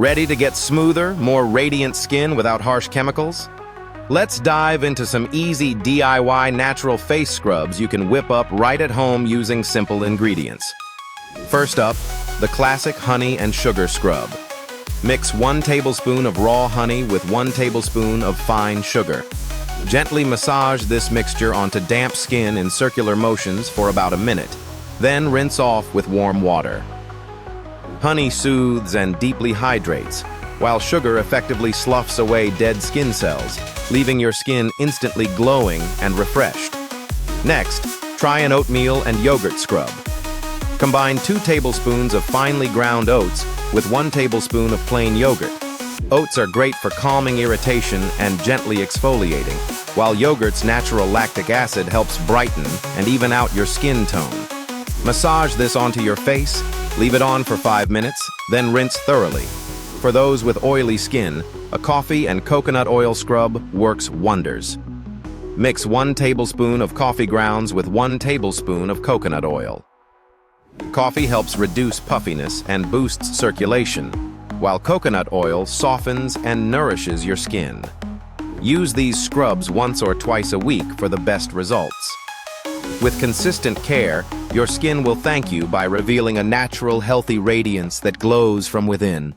Ready to get smoother, more radiant skin without harsh chemicals? Let's dive into some easy DIY natural face scrubs you can whip up right at home using simple ingredients. First up, the classic honey and sugar scrub. Mix 1 tablespoon of raw honey with 1 tablespoon of fine sugar. Gently massage this mixture onto damp skin in circular motions for about a minute. Then rinse off with warm water. Honey soothes and deeply hydrates, while sugar effectively sloughs away dead skin cells, leaving your skin instantly glowing and refreshed. Next, try an oatmeal and yogurt scrub. Combine 2 tablespoons of finely ground oats with 1 tablespoon of plain yogurt. Oats are great for calming irritation and gently exfoliating, while yogurt's natural lactic acid helps brighten and even out your skin tone. Massage this onto your face, leave it on for 5 minutes, then rinse thoroughly. For those with oily skin, a coffee and coconut oil scrub works wonders. Mix 1 tablespoon of coffee grounds with 1 tablespoon of coconut oil. Coffee helps reduce puffiness and boosts circulation, while coconut oil softens and nourishes your skin. Use these scrubs once or twice a week for the best results. With consistent care, your skin will thank you by revealing a natural, healthy radiance that glows from within.